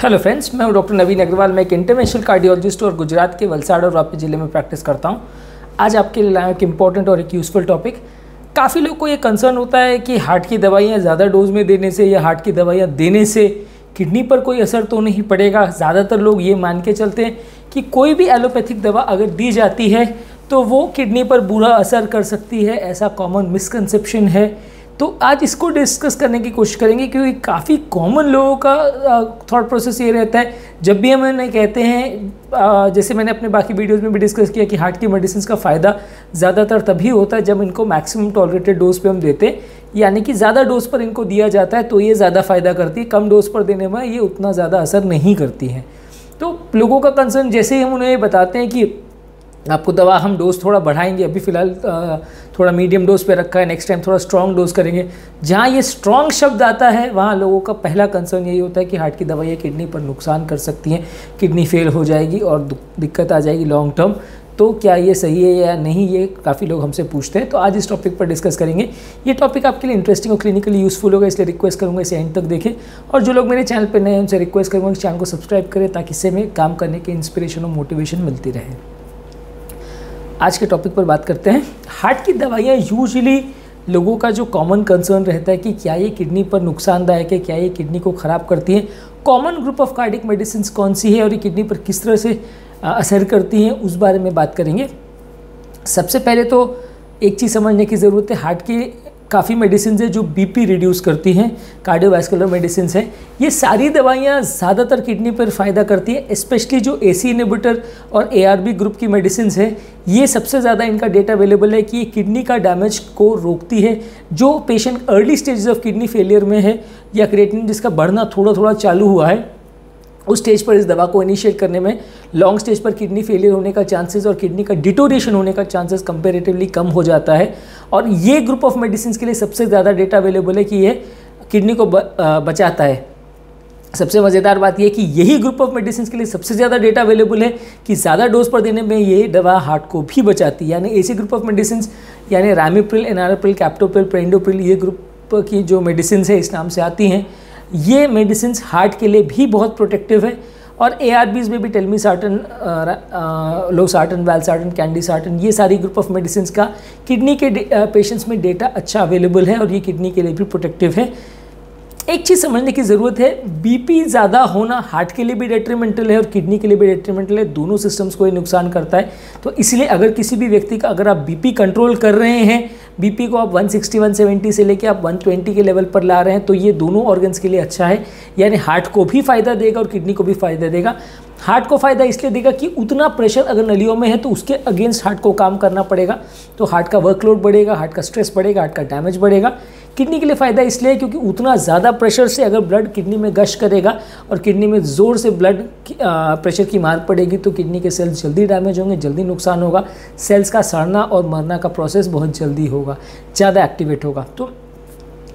Hello friends, मैं हूं doctor नवीन अग्रवाल। मैं एक इंटरनेशनल कार्डियोलॉजिस्ट और गुजरात के वलसाड़ और वापी ज़िले में प्रैक्टिस करता हूं। आज आपके लिए लाया एक इम्पॉर्टेंट और एक यूज़फुल टॉपिक। काफ़ी लोग को ये कंसर्न होता है कि हार्ट की दवाइयाँ ज़्यादा डोज में देने से या हार्ट की दवाइयाँ देने से किडनी पर कोई असर तो नहीं पड़ेगा। ज़्यादातर लोग ये मान के चलते हैं कि कोई भी एलोपैथिक दवा अगर दी जाती है तो वो किडनी पर बुरा असर कर सकती है। ऐसा कॉमन मिसकंसेप्शन है। तो आज इसको डिस्कस करने की कोशिश करेंगे क्योंकि काफ़ी कॉमन लोगों का थॉट प्रोसेस ये रहता है। जब भी हम इन्हें कहते हैं, जैसे मैंने अपने बाकी वीडियोस में भी डिस्कस किया कि हार्ट की मेडिसिन का फ़ायदा ज़्यादातर तभी होता है जब इनको मैक्सिमम टॉलरेटेड डोज पे हम देते हैं, यानी कि ज़्यादा डोज पर इनको दिया जाता है तो ये ज़्यादा फ़ायदा करती है। कम डोज पर देने में ये उतना ज़्यादा असर नहीं करती है। तो लोगों का कंसर्न जैसे ही हम उन्हें बताते हैं कि आपको दवा हम डोज थोड़ा बढ़ाएंगे, अभी फ़िलहाल थोड़ा मीडियम डोज पे रखा है, नेक्स्ट टाइम थोड़ा स्ट्रॉन्ग डोज करेंगे। जहाँ ये स्ट्रॉन्ग शब्द आता है वहाँ लोगों का पहला कंसर्न यही होता है कि हार्ट की दवाइयाँ किडनी पर नुकसान कर सकती हैं, किडनी फेल हो जाएगी और दिक्कत आ जाएगी लॉन्ग टर्म। तो क्या ये सही है या नहीं, ये काफ़ी लोग हमसे पूछते हैं। तो आज इस टॉपिक पर डिस्कस करेंगे। ये टॉपिक आपके लिए इंटरेस्टिंग और क्लिनिकली यूज़फुल होगा, इसलिए रिक्वेस्ट करूँगा इसे एंड तक देखें। और जो लोग मेरे चैनल पर नए हैं उनसे रिक्वेस्ट करूँगा कि चैनल को सब्सक्राइब करें ताकि इससे में काम करने की इंस्पिरेशन और मोटिवेशन मिलती रहे। आज के टॉपिक पर बात करते हैं। हार्ट की दवाइयाँ यूजुअली लोगों का जो कॉमन कंसर्न रहता है कि क्या ये किडनी पर नुकसानदायक है, क्या ये किडनी को ख़राब करती है, common group of cardiac medicine कौन सी है और ये किडनी पर किस तरह से असर करती हैं, उस बारे में बात करेंगे। सबसे पहले तो एक चीज़ समझने की ज़रूरत है, हार्ट की काफ़ी मेडिसिन है जो बीपी रिड्यूस करती हैं, कार्डियोवैस्कुलर मेडिसिन हैं। ये सारी दवाइयाँ ज़्यादातर किडनी पर फ़ायदा करती है, स्पेशली जो एसी इनहिबिटर और एआरबी ग्रुप की मेडिसिन है। ये सबसे ज़्यादा इनका डेटा अवेलेबल है कि ये किडनी का डैमेज को रोकती है। जो patient early stage of kidney failure में है या क्रिएटिनिन जिसका बढ़ना थोड़ा थोड़ा चालू हुआ है, उस स्टेज पर इस दवा को इनिशिएट करने में लॉन्ग स्टेज पर किडनी फेलियर होने का चांसेस और किडनी का डिटोरेशन होने का चांसेस कंपैरेटिवली कम हो जाता है। और ये ग्रुप ऑफ मेडिसिन के लिए सबसे ज़्यादा डेटा अवेलेबल है कि ये किडनी को बचाता है। सबसे मज़ेदार बात यह कि यही ग्रुप ऑफ मेडिसिन के लिए सबसे ज़्यादा डेटा अवेलेबल है कि ज़्यादा डोज पर देने में ये दवा हार्ट को भी बचाती है। यानी ऐसी ग्रुप ऑफ मेडिसिन यानी रैमिप्रिल, एनारोप्रिल, कैप्टोप्रिल, प्रेंडोप्रिल, ये ग्रुप की जो मेडिसिन है इस नाम से आती हैं, ये मेडिसिन हार्ट के लिए भी बहुत प्रोटेक्टिव है। और एआरबीज में भी टेल्मिसार्टन, लोसार्टन, वैल्सार्टन, कैंडिसार्टन, ये सारी ग्रुप ऑफ मेडिसिन का किडनी के पेशेंट्स में डेटा अच्छा अवेलेबल है और ये किडनी के लिए भी प्रोटेक्टिव है। एक चीज़ समझने की ज़रूरत है, बीपी ज़्यादा होना हार्ट के लिए भी डेट्रीमेंटल है और किडनी के लिए भी डेट्रीमेंटल है, दोनों सिस्टम्स को ये नुकसान करता है। तो इसलिए अगर किसी भी व्यक्ति का अगर आप बीपी कंट्रोल कर रहे हैं, बीपी को आप 160, 170 से लेके आप 120 के लेवल पर ला रहे हैं, तो ये दोनों ऑर्गन्स के लिए अच्छा है। यानी हार्ट को भी फ़ायदा देगा और किडनी को भी फ़ायदा देगा। हार्ट को फ़ायदा इसलिए देगा कि उतना प्रेशर अगर नलियों में है तो उसके अगेंस्ट हार्ट को काम करना पड़ेगा, तो हार्ट का वर्कलोड बढ़ेगा, हार्ट का स्ट्रेस बढ़ेगा, हार्ट का डैमेज बढ़ेगा। किडनी के लिए फ़ायदा इसलिए क्योंकि उतना ज़्यादा प्रेशर से अगर ब्लड किडनी में गश करेगा और किडनी में ज़ोर से ब्लड प्रेशर की मार पड़ेगी तो किडनी के सेल्स जल्दी डैमेज होंगे, जल्दी नुकसान होगा, सेल्स का सड़ना और मरना का प्रोसेस बहुत जल्दी होगा, ज़्यादा एक्टिवेट होगा। तो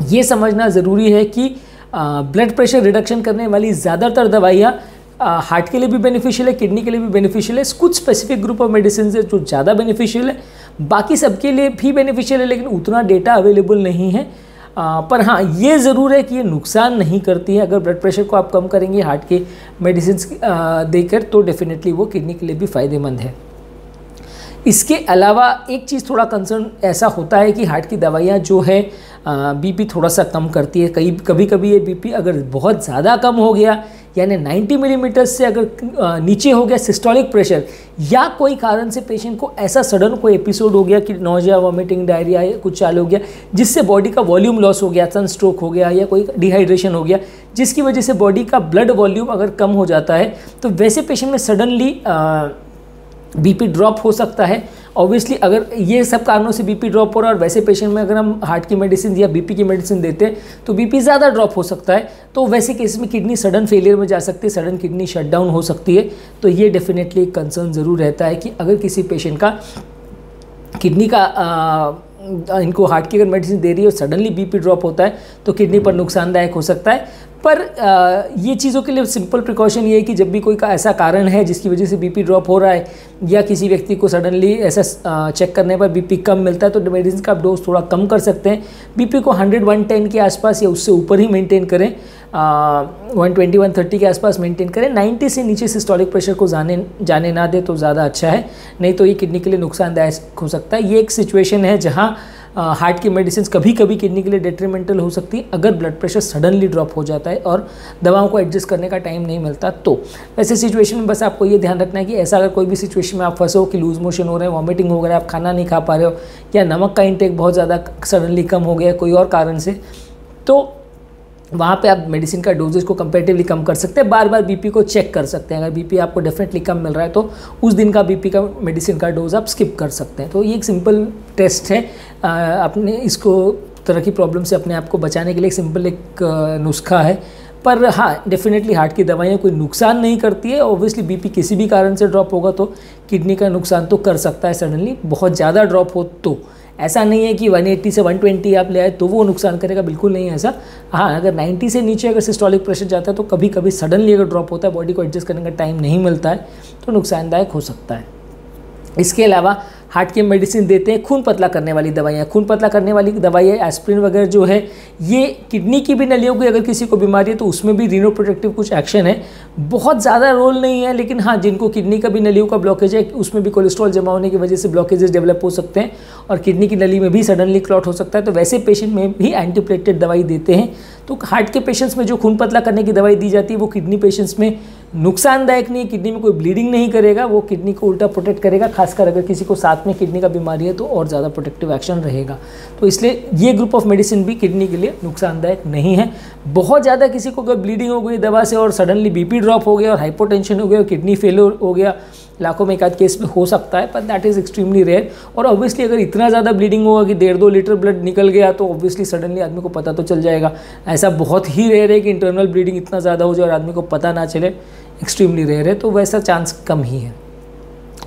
ये समझना ज़रूरी है कि ब्लड प्रेशर रिडक्शन करने वाली ज़्यादातर दवाइयाँ हार्ट के लिए भी बेनिफिशियल है, किडनी के लिए भी बेनिफिशियल है। कुछ स्पेसिफिक ग्रुप ऑफ मेडिसिन है जो ज़्यादा बेनिफिशियल है, बाकी सबके लिए भी बेनिफिशियल है, लेकिन उतना डेटा अवेलेबल नहीं है। पर हाँ, ये ज़रूर है कि ये नुकसान नहीं करती है। अगर ब्लड प्रेशर को आप कम करेंगे हार्ट के मेडिसिन देकर तो डेफिनेटली वो किडनी के लिए भी फ़ायदेमंद है। इसके अलावा एक चीज़ थोड़ा कंसर्न ऐसा होता है कि हार्ट की दवाइयाँ जो है बीपी थोड़ा सा कम करती है। कभी कभी ये बीपी अगर बहुत ज़्यादा कम हो गया, यानी 90 मिलीमीटर से अगर नीचे हो गया सिस्टोलिक प्रेशर, या कोई कारण से पेशेंट को ऐसा सडन कोई एपिसोड हो गया कि नोजिया, वॉमिटिंग, डायरिया या कुछ चालू हो गया जिससे बॉडी का वॉल्यूम लॉस हो गया, सनस्ट्रोक हो गया या कोई डिहाइड्रेशन हो गया जिसकी वजह से बॉडी का ब्लड वॉल्यूम अगर कम हो जाता है, तो वैसे पेशेंट में सडनली बीपी ड्रॉप हो सकता है। ऑब्वियसली अगर ये सब कारणों से बीपी ड्रॉप हो रहा है और वैसे पेशेंट में अगर हम हार्ट की मेडिसिन या बीपी की मेडिसिन देते हैं तो बीपी ज़्यादा ड्रॉप हो सकता है। तो वैसे केस में किडनी सडन फेलियर में जा सकती है, सडन किडनी शटडाउन हो सकती है। तो ये डेफिनेटली एक कंसर्न ज़रूर रहता है कि अगर किसी पेशेंट का किडनी का इनको हार्ट की अगर मेडिसिन दे रही है और सडनली बीपी ड्रॉप होता है तो किडनी पर नुकसानदायक हो सकता है। पर ये चीज़ों के लिए सिंपल प्रिकॉशन ये है कि जब भी कोई का ऐसा कारण है जिसकी वजह से बीपी ड्रॉप हो रहा है या किसी व्यक्ति को सडनली ऐसा चेक करने पर बीपी कम मिलता है तो मेडिसिन का आप डोज थोड़ा कम कर सकते हैं। बीपी को 100-110 के आसपास या उससे ऊपर ही मेंटेन करें, 120-130 के आसपास मेंटेन करें। 90 से नीचे सिस्टोलिक प्रेशर को जाने ना दे तो ज़्यादा अच्छा है, नहीं तो ये किडनी के लिए नुकसानदायक हो सकता है। ये एक सिचुएशन है जहाँ हार्ट की मेडिसिन कभी कभी किडनी के लिए डेट्रीमेंटल हो सकती है अगर ब्लड प्रेशर सडनली ड्रॉप हो जाता है और दवाओं को एडजस्ट करने का टाइम नहीं मिलता। तो वैसे सिचुएशन में बस आपको ये ध्यान रखना है कि ऐसा अगर कोई भी सिचुएशन में आप फंसे हो कि लूज मोशन हो रहे हैं, वॉमिटिंग हो रहा है, आप खाना नहीं खा पा रहे हो या नमक का इंटेक बहुत ज़्यादा सडनली कम हो गया कोई और कारण से, तो वहाँ पे आप मेडिसिन का डोजेज को कंपैरेटिवली कम कर सकते हैं। बार बार बीपी को चेक कर सकते हैं। अगर बीपी आपको डेफिनेटली कम मिल रहा है तो उस दिन का बीपी का मेडिसिन का डोज आप स्किप कर सकते हैं। तो ये एक सिंपल टेस्ट है, अपने इसको तरह की प्रॉब्लम से अपने आप को बचाने के लिए एक सिंपल एक नुस्खा है। पर हाँ, डेफिनेटली हार्ट की दवाइयाँ कोई नुकसान नहीं करती है। ऑब्वियसली बीपी किसी भी कारण से ड्रॉप होगा तो किडनी का नुकसान तो कर सकता है सडनली, बहुत ज़्यादा ड्रॉप हो तो। ऐसा नहीं है कि 180 से 120 आप ले आए तो वो नुकसान करेगा, बिल्कुल नहीं है ऐसा। हाँ, अगर 90 से नीचे अगर सिस्टोलिक प्रेशर जाता है तो कभी कभी सडनली अगर ड्रॉप होता है, बॉडी को एडजस्ट करने का टाइम नहीं मिलता है तो नुकसानदायक हो सकता है। इसके अलावा हार्ट की मेडिसिन देते हैं खून पतला करने वाली दवाइयाँ। खून पतला करने वाली दवाइयाँ एस्प्रिन वगैरह जो है, ये किडनी की भी नलियों की अगर किसी को बीमारी है तो उसमें भी रीनोप्रोटेक्टिव कुछ एक्शन है। बहुत ज़्यादा रोल नहीं है, लेकिन हाँ, जिनको किडनी का भी नलियों का ब्लॉकेज है उसमें भी कोलेस्ट्रॉल जमा होने की वजह से ब्लॉकेजेस डेवलप हो सकते हैं और किडनी की नली में भी सडनली क्लॉट हो सकता है। तो वैसे पेशेंट में भी एंटीप्लेटलेट दवाई देते हैं। तो हार्ट के पेशेंट्स में जो खून पतला करने की दवाई दी जाती है वो किडनी पेशेंट्स में नुकसानदायक नहीं है, किडनी में कोई ब्लीडिंग नहीं करेगा, वो किडनी को उल्टा प्रोटेक्ट करेगा। खासकर अगर किसी को साथ में किडनी का बीमारी है तो और ज़्यादा प्रोटेक्टिव एक्शन रहेगा। तो इसलिए ये ग्रुप ऑफ मेडिसिन भी किडनी के लिए नुकसानदायक नहीं है। बहुत ज़्यादा किसी को अगर ब्लीडिंग हो गई दवा से और सडनली बीपी ड्रॉप हो गया और हाइपोटेंशन हो गया और किडनी फेलियर हो गया, लाखों में एक आध केस में हो सकता है, पर दैट इज़ एक्सट्रीमली रेयर। और ऑब्वियसली अगर इतना ज़्यादा ब्लीडिंग होगा कि 1.5-2 लीटर ब्लड निकल गया तो ऑब्वियसली सडनली आदमी को पता तो चल जाएगा। ऐसा बहुत ही रेयर है कि इंटरनल ब्लीडिंग इतना ज़्यादा हो जाए और आदमी को पता ना चले, एक्सट्रीमली रेयर है, तो वैसा चांस कम ही है।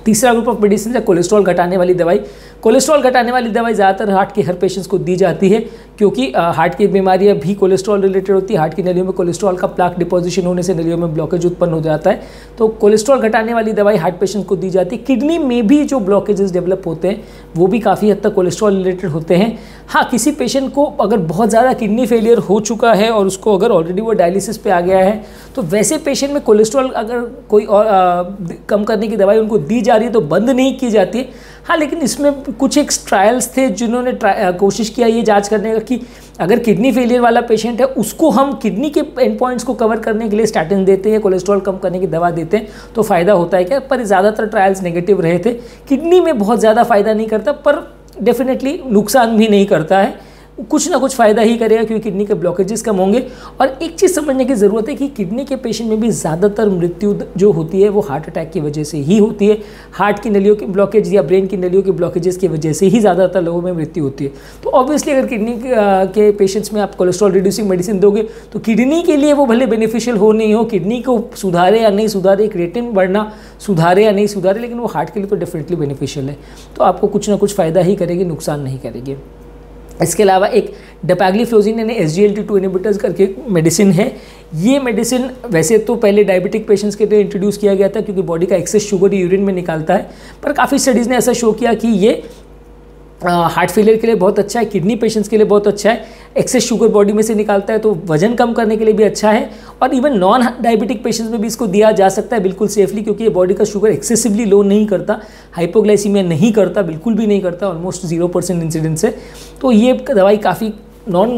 तीसरा ग्रुप ऑफ मेडिसिन है कोलेस्ट्रॉल घटाने वाली दवाई। कोलेस्ट्रॉल घटाने वाली दवाई ज़्यादातर हार्ट के हर पेशेंट्स को दी जाती है क्योंकि हार्ट की बीमारियां भी कोलेस्ट्रॉल रिलेटेड होती है। हार्ट की नलियों में कोलेस्ट्रॉल का प्लाक डिपोजिशन होने से नलियों में ब्लॉकेज उत्पन्न हो जाता है, तो कोलेस्ट्रॉल घटाने वाली दवाई हार्ट पेशेंट को दी जाती है। किडनी में भी जो ब्लॉकेजेस डेवलप होते हैं वो भी काफ़ी हद तक कोलेस्ट्रॉल रिलेटेड होते हैं। हाँ, किसी पेशेंट को अगर बहुत ज़्यादा किडनी फेलियर हो चुका है और उसको अगर ऑलरेडी वो डायलिसिस पे आ गया है तो वैसे पेशेंट में कोलेस्ट्रॉल अगर कोई और कम करने की दवाई उनको दी जा रही है तो बंद नहीं की जाती है। हाँ, लेकिन इसमें कुछ एक ट्रायल्स थे जिन्होंने कोशिश किया ये जांच करने का कि अगर किडनी फेलियर वाला पेशेंट है उसको हम किडनी के एंड पॉइंट्स को कवर करने के लिए स्टैटिन देते हैं, कोलेस्ट्रॉल कम करने की दवा देते हैं तो फ़ायदा होता है क्या। पर ज़्यादातर ट्रायल्स नेगेटिव रहे थे। किडनी में बहुत ज़्यादा फ़ायदा नहीं करता पर डेफिनेटली नुकसान भी नहीं करता है, कुछ ना कुछ फ़ायदा ही करेगा क्योंकि किडनी के ब्लॉकेजेस कम होंगे। और एक चीज़ समझने की ज़रूरत है कि किडनी के पेशेंट में भी ज़्यादातर मृत्यु जो होती है वो हार्ट अटैक की वजह से ही होती है। हार्ट की नलियों के ब्लॉकेज या ब्रेन की नलियों के ब्लॉकेजेस की वजह से ही ज़्यादातर लोगों में मृत्यु होती है। तो ऑब्वियसली अगर किडनी के पेशेंट्स में आप कोलेस्ट्रॉल रिड्यूसिंग मेडिसिन दोगे तो किडनी के लिए वो भले बेनिफिशियल हो नहीं हो, किडनी को सुधारे या नहीं सुधारे, क्रिएटिन बढ़ना सुधारे या नहीं सुधारे, लेकिन वो हार्ट के लिए तो डेफिनेटली बेनिफिशियल है। तो आपको कुछ ना कुछ फ़ायदा ही करेगी, नुकसान नहीं करेगी। इसके अलावा एक डपैग्लिफ्लोजिन यानी SGLT2 इनहिबिटर्स करके मेडिसिन है। ये मेडिसिन वैसे तो पहले डायबिटिक पेशेंट्स के लिए इंट्रोड्यूस किया गया था क्योंकि बॉडी का एक्सेस शुगर यूरिन में निकालता है, पर काफ़ी स्टडीज़ ने ऐसा शो किया कि ये हार्ट फेलियर के लिए बहुत अच्छा है, किडनी पेशेंट्स के लिए बहुत अच्छा है। एक्सेस शुगर बॉडी में से निकालता है तो वजन कम करने के लिए भी अच्छा है और इवन नॉन डायबिटिक पेशेंट्स में भी इसको दिया जा सकता है बिल्कुल सेफली क्योंकि ये बॉडी का शुगर एक्सेसिवली लो नहीं करता, हाइपोग्लाइसीमिया नहीं करता, बिल्कुल भी नहीं करता, ऑलमोस्ट 0% इंसिडेंस है। तो ये दवाई काफ़ी नॉन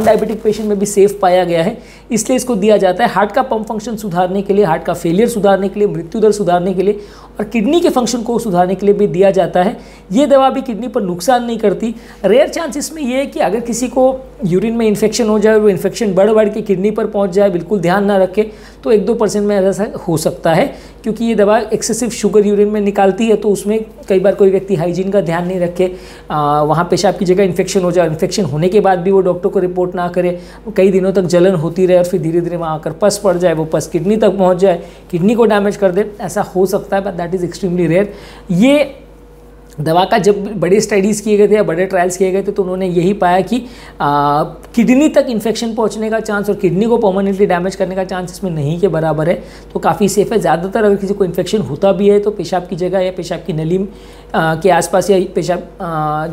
डायबिटिक पेशेंट में भी सेफ पाया गया है, इसलिए इसको दिया जाता है हार्ट का पंप फंक्शन सुधारने के लिए, हार्ट का फेलियर सुधारने के लिए, मृत्यु दर सुधारने के लिए और किडनी के फंक्शन को सुधारने के लिए भी दिया जाता है। ये दवा भी किडनी पर नुकसान नहीं करती। रेयर चांसेस में ये है कि अगर किसी को यूरिन में इन्फेक्शन हो जाए, वो इन्फेक्शन बढ़ के किडनी पर पहुंच जाए, बिल्कुल ध्यान ना रखे तो 1-2% में ऐसा हो सकता है क्योंकि ये दवा एक्सेसिव शुगर यूरिन में निकालती है। तो उसमें कई बार कोई व्यक्ति हाइजीन का ध्यान नहीं रखे, वहाँ पेशाब की जगह इन्फेक्शन हो जाए, इन्फेक्शन होने के बाद भी वो डॉक्टर को रिपोर्ट ना करे, कई दिनों तक जलन होती रहे और फिर धीरे धीरे वहाँ आकर पस पड़ जाए, वो पस किडनी तक पहुँच जाए, किडनी को डैमेज कर दे, ऐसा हो सकता है, but that is extremely rare. ये दवा का जब बड़े स्टडीज़ किए गए थे या बड़े ट्रायल्स किए गए थे तो उन्होंने यही पाया कि किडनी तक इन्फेक्शन पहुंचने का चांस और किडनी को परमानेंटली डैमेज करने का चांस इसमें नहीं के बराबर है। तो काफ़ी सेफ है। ज़्यादातर अगर किसी को इन्फेक्शन होता भी है तो पेशाब की जगह या पेशाब की नली के आसपास या पेशाब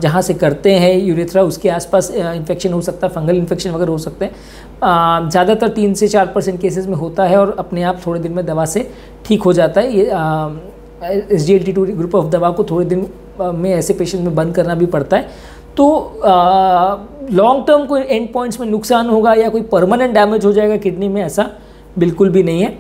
जहाँ से करते हैं यूरेथ्रा उसके आसपास इन्फेक्शन हो सकता है, फंगल इन्फेक्शन वगैरह हो सकते हैं। ज़्यादातर 3 से 4% केसेस में होता है और अपने आप थोड़े दिन में दवा से ठीक हो जाता है। ये SGLT2 ग्रुप ऑफ दवा को थोड़े दिन में ऐसे पेशेंट में बंद करना भी पड़ता है। तो लॉन्ग टर्म कोई एंड पॉइंट्स में नुकसान होगा या कोई परमानेंट डैमेज हो जाएगा किडनी में, ऐसा बिल्कुल भी नहीं है।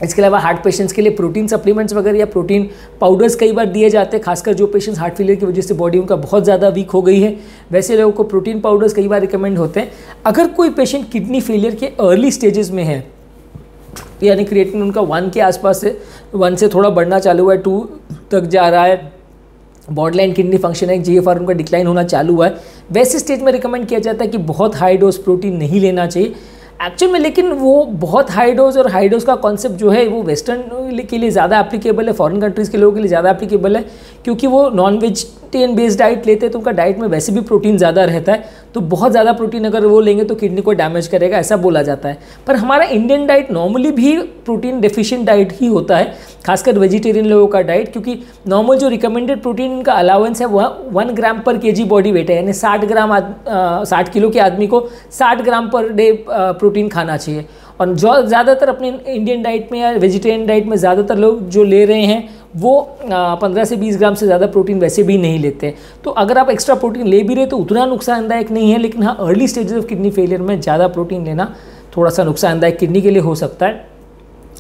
इसके अलावा हार्ट पेशेंट्स के लिए प्रोटीन सप्लीमेंट्स वगैरह या प्रोटीन पाउडर्स कई बार दिए जाते हैं, खासकर जो पेशेंट्स हार्ट फेलियर की वजह से बॉडी उनका बहुत ज़्यादा वीक हो गई है वैसे लोगों को प्रोटीन पाउडर्स कई बार रिकमेंड होते हैं। अगर कोई पेशेंट किडनी फेलियर के अर्ली स्टेजेस में है, यानी क्रिएटिनिन उनका 1 के आसपास से 1 से थोड़ा बढ़ना चालू हुआ है, 2 तक जा रहा है, बॉर्डरलाइन किडनी फंक्शन है, GFR उनका डिक्लाइन होना चालू हुआ है, वैसे स्टेज में रिकमेंड किया जाता है कि बहुत हाई डोज प्रोटीन नहीं लेना चाहिए एक्चुअल में। लेकिन वो बहुत हाई डोज और हाई डोज का कॉन्सेप्ट जो है वो वेस्टर्न के लिए ज़्यादा एप्लीकेबल है, फॉरेन कंट्रीज़ के लोगों के लिए ज़्यादा एप्लीकेबल है, क्योंकि वो नॉन वेजिटेरियन बेस्ड डाइट लेते हैं तो उनका डाइट में वैसे भी प्रोटीन ज़्यादा रहता है। तो बहुत ज़्यादा प्रोटीन अगर वो लेंगे तो किडनी को डैमेज करेगा, ऐसा बोला जाता है। पर हमारा इंडियन डाइट नॉर्मली भी प्रोटीन डेफिशिएंट डाइट ही होता है, खासकर वेजिटेरियन लोगों का डाइट, क्योंकि नॉर्मल जो रिकमेंडेड प्रोटीन का अलाउंस है वह 1 ग्राम पर केजी बॉडी वेट है, यानी 60 किलो के आदमी को 60 ग्राम पर डे प्रोटीन खाना चाहिए। और जो ज़्यादातर अपने इंडियन डाइट में या वेजिटेरियन डाइट में ज़्यादातर लोग जो ले रहे हैं वो 15 से 20 ग्राम से ज़्यादा प्रोटीन वैसे भी नहीं लेते। तो अगर आप एक्स्ट्रा प्रोटीन ले भी रहे तो उतना नुकसानदायक नहीं है, लेकिन हाँ early stages of kidney failure में ज़्यादा प्रोटीन लेना थोड़ा सा नुकसानदायक किडनी के लिए हो सकता है।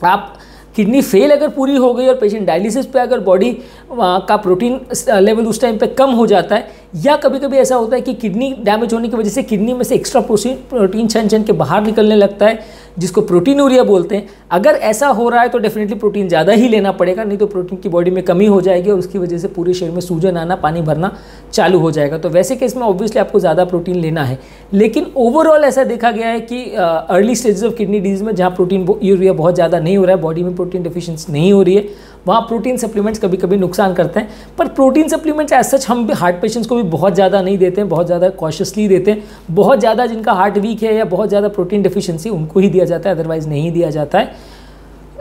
आप किडनी फेल अगर पूरी हो गई और पेशेंट डायलिसिस पे अगर बॉडी का प्रोटीन लेवल उस टाइम पे कम हो जाता है, या कभी कभी ऐसा होता है कि किडनी डैमेज होने की वजह से किडनी में से एक्स्ट्रा प्रोटीन छन के बाहर निकलने लगता है, जिसको प्रोटीनूरिया बोलते हैं। अगर ऐसा हो रहा है तो डेफिनेटली प्रोटीन ज़्यादा ही लेना पड़ेगा, नहीं तो प्रोटीन की बॉडी में कमी हो जाएगी और उसकी वजह से पूरे शरीर में सूजन आना, पानी भरना चालू हो जाएगा। तो वैसे केस में ऑब्वियसली आपको ज़्यादा प्रोटीन लेना है। लेकिन ओवरऑल ऐसा देखा गया है कि early stages of kidney disease में जहाँ प्रोटीन यूरिया बहुत ज़्यादा नहीं हो रहा है, बॉडी में प्रोटीन डेफिशिएंसी नहीं हो रही है, वहाँ प्रोटीन सप्लीमेंट्स कभी कभी नुकसान करते हैं। पर प्रोटीन सप्लीमेंट्स एज सच हम भी हार्ट पेशेंट्स को भी बहुत ज़्यादा नहीं देते हैं, बहुत ज़्यादा कॉशियसली देते हैं। बहुत ज़्यादा जिनका हार्ट वीक है या बहुत ज़्यादा प्रोटीन डेफिशिएंसी उनको ही दिया जाता है, अदरवाइज नहीं दिया जाता है।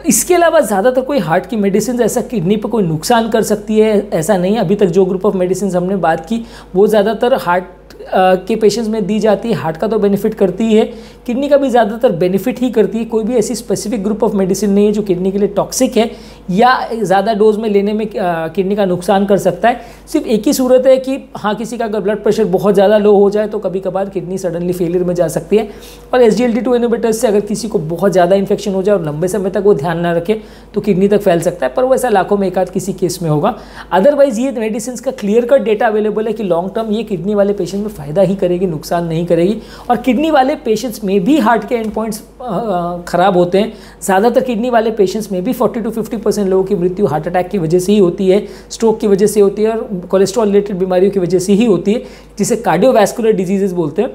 इसके अलावा ज़्यादातर कोई हार्ट की मेडिसिन ऐसा किडनी पर कोई नुकसान कर सकती है ऐसा नहीं है। अभी तक जो ग्रुप ऑफ मेडिसिन हमने बात की वो ज़्यादातर हार्ट के पेशेंट्स में दी जाती है। हार्ट का तो बेनिफिट करती ही है, किडनी का भी ज़्यादातर बेनिफिट ही करती है। कोई भी ऐसी स्पेसिफिक ग्रुप ऑफ मेडिसिन नहीं है जो किडनी के लिए टॉक्सिक है या ज़्यादा डोज में लेने में किडनी का नुकसान कर सकता है। सिर्फ एक ही सूरत है कि हाँ किसी का अगर ब्लड प्रेशर बहुत ज़्यादा लो हो जाए तो कभी कभार किडनी सडनली फेलियर में जा सकती है। और SGLT2 इनहिबिटर्स से अगर किसी को बहुत ज़्यादा इन्फेक्शन हो जाए और लंबे समय तक वो ध्यान ना रखे तो किडनी तक फैल सकता है, पर वो ऐसा लाखों में एक आध किसी केस में होगा। अदरवाइज ये मेडिसिन का क्लियर कट डेटा अवेलेबल है कि लॉन्ग टर्म ये किडनी वाले पेशेंट में फ़ायदा ही करेगी, नुकसान नहीं करेगी। और किडनी वाले पेशेंट्स में भी हार्ट के एंड पॉइंट्स खराब होते हैं। ज़्यादातर किडनी वाले पेशेंट्स में भी 40 to 50% लोगों की मृत्यु हार्ट अटैक की वजह से ही होती है, स्ट्रोक की वजह से होती है और कोलेस्ट्रॉल रिलेटेड बीमारियों की वजह से ही होती है, जिसे कार्डियोवैस्कुलर डिजीजेज बोलते हैं।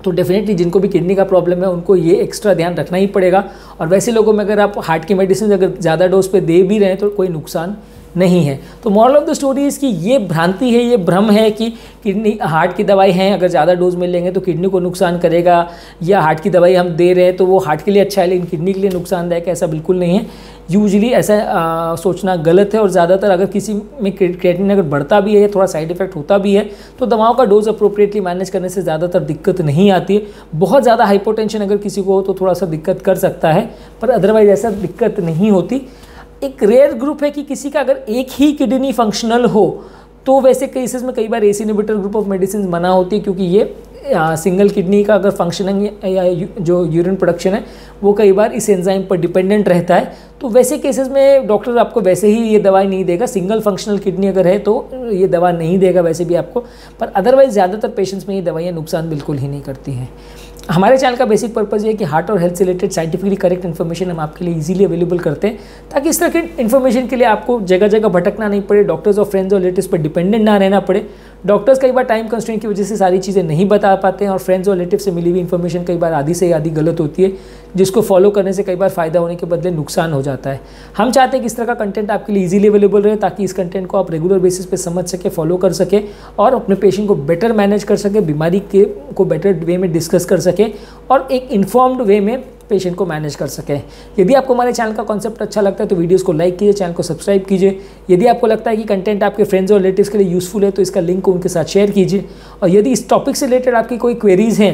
तो डेफिनेटली जिनको भी किडनी का प्रॉब्लम है उनको ये एक्स्ट्रा ध्यान रखना ही पड़ेगा। और वैसे लोगों में अगर आप हार्ट की मेडिसिन अगर ज़्यादा डोज पे दे भी रहे हैं तो कोई नुकसान नहीं है। तो moral of the story is कि ये भ्रांति है, ये भ्रम है कि किडनी हार्ट की दवाई हैं अगर ज़्यादा डोज में लेंगे तो किडनी को नुकसान करेगा, या हार्ट की दवाई हम दे रहे हैं तो वो हार्ट के लिए अच्छा है लेकिन किडनी के लिए नुकसानदायक है, ऐसा बिल्कुल नहीं है। यूजुअली ऐसा सोचना गलत है। और ज़्यादातर अगर किसी में क्रिएटिनिन अगर बढ़ता भी है, थोड़ा साइड इफेक्ट होता भी है, तो दवाओं का डोज अप्रोप्रिएटली मैनेज करने से ज़्यादातर दिक्कत नहीं आती है। बहुत ज़्यादा हाइपोटेंशन अगर किसी को हो तो थोड़ा सा दिक्कत कर सकता है, पर अदरवाइज ऐसा दिक्कत नहीं होती। एक रेयर ग्रुप है कि किसी का अगर एक ही किडनी फंक्शनल हो तो वैसे केसेस में कई बार ACE inhibitor group of medicine मना होती है, क्योंकि ये सिंगल किडनी का अगर फंक्शनिंग या जो यूरिन प्रोडक्शन है वो कई बार इस एंजाइम पर डिपेंडेंट रहता है। तो वैसे केसेस में डॉक्टर आपको वैसे ही ये दवाई नहीं देगा। सिंगल फंक्शनल किडनी अगर है तो ये दवा नहीं देगा वैसे भी आपको, पर अदरवाइज ज़्यादातर पेशेंट्स में ये दवाइयाँ नुकसान बिल्कुल ही नहीं करती हैं। हमारे चैनल का बेसिक पर्पज़ ये है कि हार्ट और हेल्थ से रिलेटेड साइंटिफिकली करेक्ट इन्फॉर्मेशन हम आपके लिए इजीली अवेलेबल करते हैं, ताकि इस तरह के इन्फॉर्मेशन के लिए आपको जगह जगह भटकना नहीं पड़े, डॉक्टर्स और फ्रेंड्स और रिलेटिव्स पर डिपेंडेंट ना रहना पड़े। डॉक्टर्स कई बार टाइम कंस्ट्रेंट की वजह से सारी चीज़ें नहीं बता पाते हैं और फ्रेंड्स और रिलेटिव से मिली हुई इन्फॉर्मेशन कई बार आधी से आधी गलत होती है, जिसको फॉलो करने से कई बार फ़ायदा होने के बदले नुकसान हो जाता है। हम चाहते हैं कि इस तरह का कंटेंट आपके लिए इजीली अवेलेबल रहे, ताकि इस कंटेंट को आप रेगुलर बेसिस पे समझ सके, फॉलो कर सके और अपने पेशेंट को बेटर मैनेज कर सके, बीमारी को बेटर वे में डिस्कस कर सके और एक इन्फॉर्म्ड वे में पेशेंट को मैनेज कर सके। यदि आपको हमारे चैनल का कॉन्सेप्ट अच्छा लगता है तो वीडियोस को लाइक कीजिए, चैनल को सब्सक्राइब कीजिए। यदि आपको लगता है कि कंटेंट आपके फ्रेंड्स और रिलेटिव्स के लिए यूज़फुल है तो इसका लिंक को उनके साथ शेयर कीजिए। और यदि इस टॉपिक से रिलेटेड आपकी कोई क्वेरीज़ हैं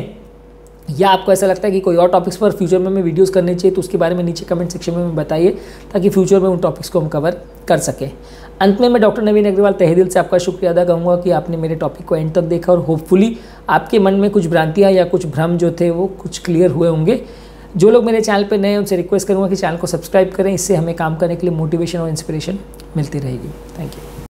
या आपको ऐसा लगता है कि कोई और टॉपिक्स पर फ्यूचर में हमें वीडियोस करनी चाहिए तो उसके बारे में नीचे कमेंट सेक्शन में बताइए, ताकि फ्यूचर में उन टॉपिक्स को हम कवर कर सकें। अंत में मैं डॉक्टर नवीन अग्रवाल तहे दिल से आपका शुक्रिया अदा करूँगा कि आपने मेरे टॉपिक को एंड तक देखा और होपफुली आपके मन में कुछ भ्रांतियाँ या कुछ भ्रम जो थे वो कुछ क्लियर हुए होंगे। जो लोग मेरे चैनल पर नए हैं उनसे रिक्वेस्ट करूँगा कि चैनल को सब्सक्राइब करें, इससे हमें काम करने के लिए मोटिवेशन और इंस्पिरेशन मिलती रहेगी। Thank you.